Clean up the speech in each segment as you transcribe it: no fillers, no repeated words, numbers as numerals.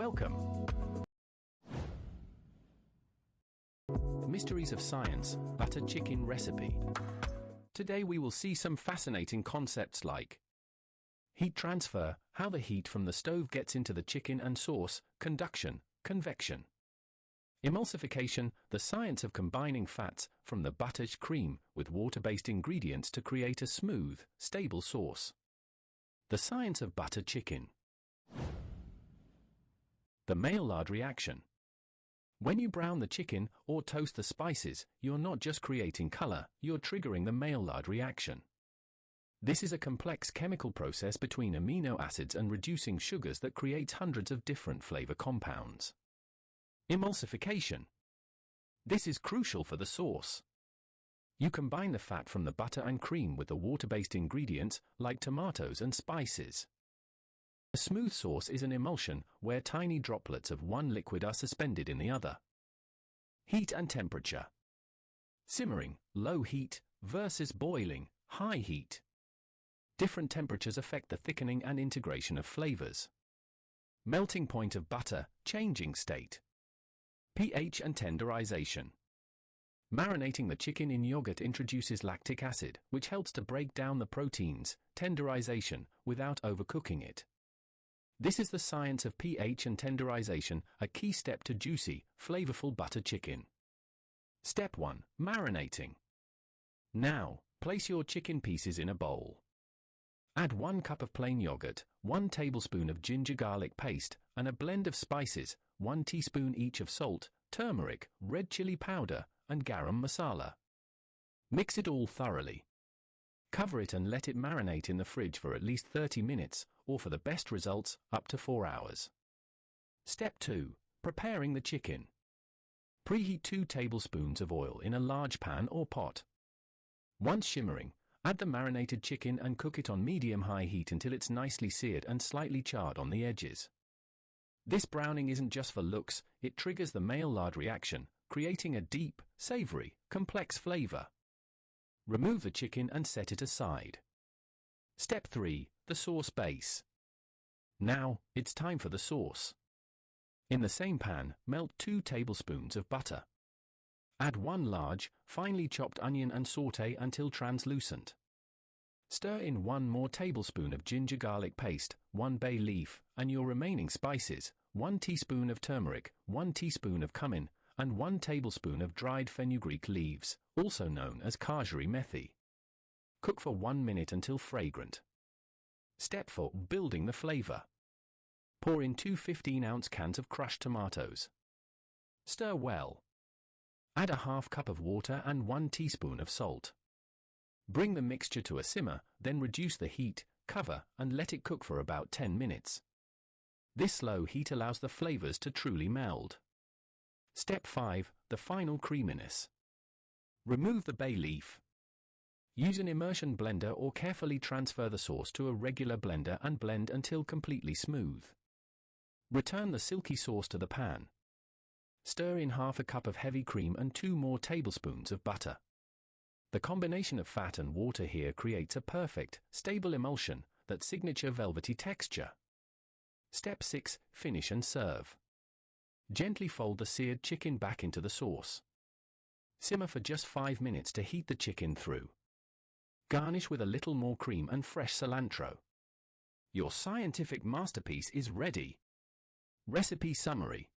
Welcome! Mysteries of Science, Butter Chicken Recipe. Today we will see some fascinating concepts like heat transfer, how the heat from the stove gets into the chicken and sauce, conduction, convection. Emulsification, the science of combining fats from the butter's cream with water-based ingredients to create a smooth, stable sauce. The science of butter chicken. The Maillard reaction. When you brown the chicken or toast the spices, you're not just creating color, you're triggering the Maillard reaction. This is a complex chemical process between amino acids and reducing sugars that creates hundreds of different flavor compounds. Emulsification. This is crucial for the sauce. You combine the fat from the butter and cream with the water-based ingredients like tomatoes and spices. A smooth sauce is an emulsion where tiny droplets of one liquid are suspended in the other. Heat and temperature. Simmering, low heat, versus boiling, high heat. Different temperatures affect the thickening and integration of flavors. Melting point of butter, changing state. pH and tenderization. Marinating the chicken in yogurt introduces lactic acid, which helps to break down the proteins, tenderization, without overcooking it. This is the science of pH and tenderization, a key step to juicy, flavorful butter chicken. Step 1. Marinating. Now, place your chicken pieces in a bowl. Add 1 cup of plain yogurt, 1 tablespoon of ginger garlic paste, and a blend of spices, 1 teaspoon each of salt, turmeric, red chili powder, and garam masala. Mix it all thoroughly. Cover it and let it marinate in the fridge for at least 30 minutes, or for the best results, up to 4 hours. Step 2. Preparing the chicken. Preheat 2 tablespoons of oil in a large pan or pot. Once shimmering, add the marinated chicken and cook it on medium-high heat until it's nicely seared and slightly charred on the edges. This browning isn't just for looks, it triggers the Maillard reaction, creating a deep, savory, complex flavor. Remove the chicken and set it aside. Step 3. The sauce base. Now, it's time for the sauce. In the same pan, melt 2 tablespoons of butter. Add 1 large, finely chopped onion and sauté until translucent. Stir in 1 more tablespoon of ginger garlic paste, 1 bay leaf, and your remaining spices, 1 teaspoon of turmeric, 1 teaspoon of cumin, and 1 tablespoon of dried fenugreek leaves, also known as kajari methi. Cook for 1 minute until fragrant. Step 4. Building the flavor. Pour in 2 15-ounce cans of crushed tomatoes. Stir well. Add a half cup of water and 1 teaspoon of salt. Bring the mixture to a simmer, then reduce the heat, cover, and let it cook for about 10 minutes. This slow heat allows the flavors to truly meld. Step 5. The final creaminess. Remove the bay leaf. Use an immersion blender or carefully transfer the sauce to a regular blender and blend until completely smooth. Return the silky sauce to the pan. Stir in half a cup of heavy cream and 2 more tablespoons of butter. The combination of fat and water here creates a perfect, stable emulsion, that signature velvety texture. Step 6. Finish and serve. Gently fold the seared chicken back into the sauce. Simmer for just 5 minutes to heat the chicken through. Garnish with a little more cream and fresh cilantro. Your scientific masterpiece is ready. Recipe summary.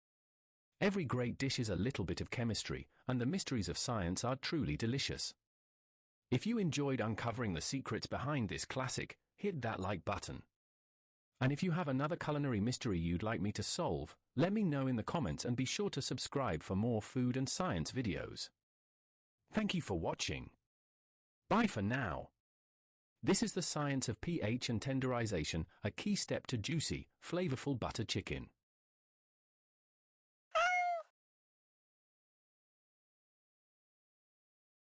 Every great dish is a little bit of chemistry, and the mysteries of science are truly delicious. If you enjoyed uncovering the secrets behind this classic, hit that like button. And if you have another culinary mystery you'd like me to solve, let me know in the comments and be sure to subscribe for more food and science videos. Thank you for watching. Bye for now. This is the science of pH and tenderization, a key step to juicy, flavorful butter chicken.